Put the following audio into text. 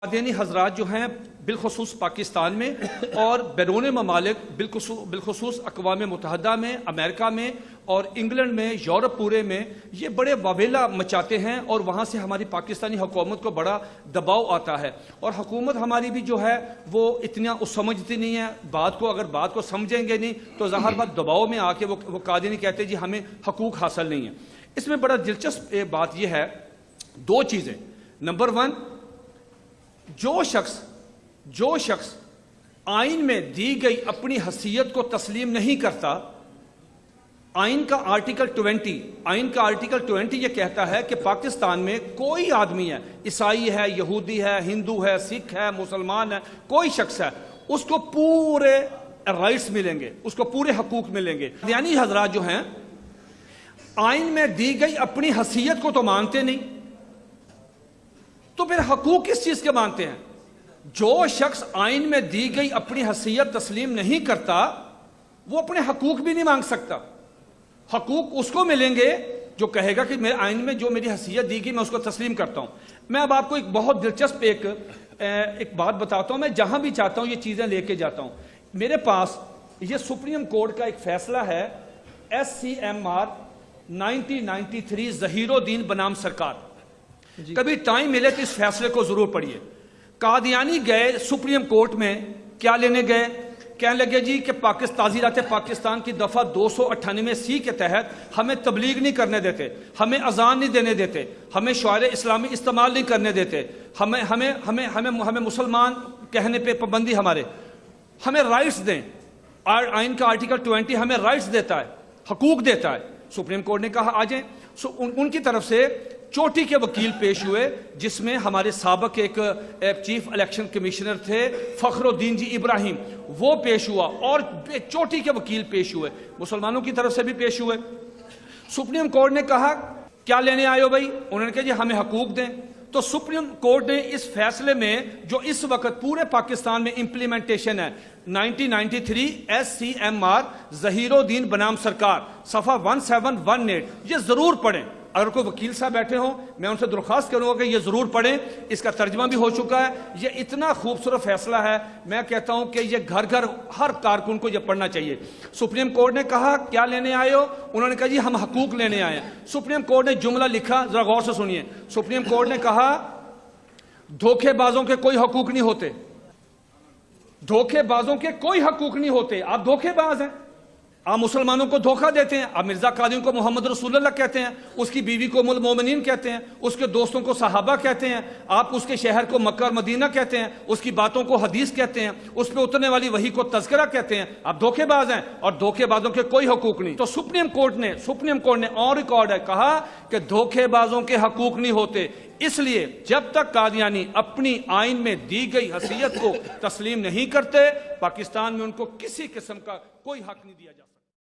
कादियानी हजरात जो हैं बिलखसूस पाकिस्तान में और बैरून ममालिक बिलखसूस अक़वाम मुत्तहदा में, अमेरिका में और इंग्लैंड में, यूरोप पूरे में ये बड़े वावेला मचाते हैं और वहाँ से हमारी पाकिस्तानी हुकूमत को बड़ा दबाव आता है। और हुकूमत हमारी भी जो है वो इतना समझती नहीं है बात को। अगर बात को समझेंगे नहीं तो ज़ाहिर बात दबाव में आके वो कादियानी कहते हैं जी हमें हकूक़ हासिल नहीं है। इसमें बड़ा दिलचस्प बात यह है, दो चीज़ें। नंबर वन, जो शख्स आइन में दी गई अपनी हसीयत को तस्लीम नहीं करता, आइन का आर्टिकल 20 यह कहता है कि पाकिस्तान में कोई आदमी है, ईसाई है, यहूदी है, हिंदू है, सिख है, मुसलमान है, कोई शख्स है, उसको पूरे राइट्स मिलेंगे, उसको पूरे हकूक मिलेंगे। यानी हजरात जो हैं आइन में दी गई अपनी हसीयत को तो मानते नहीं, तो फिर हकूक किस चीज के मानते हैं? जो शख्स आइन में दी गई अपनी हसीयत तस्लीम नहीं करता वो अपने हकूक भी नहीं मांग सकता। हकूक उसको मिलेंगे जो कहेगा कि मेरे आइन में जो मेरी हसीयत दी गई मैं उसको तस्लीम करता हूं। मैं अब आपको एक बहुत दिलचस्प एक बात बताता हूं। मैं जहां भी चाहता हूं ये चीजें लेके जाता हूं। मेरे पास ये सुप्रीम कोर्ट का एक फैसला है SCMR 1993 ज़हीरुद्दीन बनाम सरकार। कभी टाइम मिले तो इस फैसले को जरूर पढ़िए। कादियानी गए सुप्रीम कोर्ट में, क्या लेने गए? कहने लगे जी कि ताज़ीरात पाकिस्तान की दफा 298C के तहत हमें तबलीग नहीं करने देते, हमें अजान नहीं देने देते, हमें शायर इस्लामी इस्तेमाल नहीं करने देते, हमें हमें हमें हमें हमें मुसलमान कहने पे पाबंदी, हमें राइट्स दें। आइन का आर्टिकल 20 हमें राइट्स देता है, हकूक देता है। सुप्रीम कोर्ट ने कहा आ जाए। उनकी तरफ से चोटी के वकील पेश हुए जिसमें हमारे साबक एक चीफ इलेक्शन कमिश्नर थे फखरुद्दीन जी इब्राहिम, वो पेश हुआ और चोटी के वकील पेश हुए, मुसलमानों की तरफ से भी पेश हुए। सुप्रीम कोर्ट ने कहा क्या लेने आए हो भाई? उन्होंने कहा जी हमें हकूक दें। तो सुप्रीम कोर्ट ने इस फैसले में जो इस वक्त पूरे पाकिस्तान में इंप्लीमेंटेशन है 1993 SCMR ज़हीरुद्दीन बनाम सरकार सफ़ा 1718, ये जरूर पढ़ें। अगर कोई वकील साहब बैठे हों मैं उनसे दरख्वास्त करूंगा कि ये जरूर पढ़ें। इसका तर्जमा भी हो चुका है। ये इतना खूबसूरत फैसला है, मैं कहता हूं कि ये घर घर हर कारकुन को ये पढ़ना चाहिए। सुप्रीम कोर्ट ने कहा क्या लेने आए हो? उन्होंने कहा जी हम हकूक लेने आए हैं। सुप्रीम कोर्ट ने जुमला लिखा, जरा गौर से सुनिए। सुप्रीम कोर्ट ने कहा धोखेबाजों के कोई हकूक नहीं होते, धोखेबाजों के कोई हकूक नहीं होते। आप धोखेबाज हैं, आप मुसलमानों को धोखा देते हैं। आप मिर्जा कादिम को मोहम्मद रसूलुल्लाह कहते हैं, उसकी बीवी को उम्मुल मोमिनीन कहते हैं, उसके दोस्तों को सहाबा कहते हैं, आप उसके शहर को मक्का और मदीना कहते हैं, उसकी बातों को हदीस कहते हैं, उस पर उतरने वाली वही को तज़किरा कहते हैं। आप धोखेबाज हैं और धोखेबाजों के कोई हकूक नहीं। तो सुप्रीम कोर्ट ने ऑन रिकॉर्ड है कहा कि धोखेबाजों के हकूक नहीं होते। इसलिए जब तक कादियानी अपनी आइन में दी गई हसीयत को तस्लीम नहीं करते, पाकिस्तान में उनको किसी किस्म का कोई हक नहीं दिया जा सकता।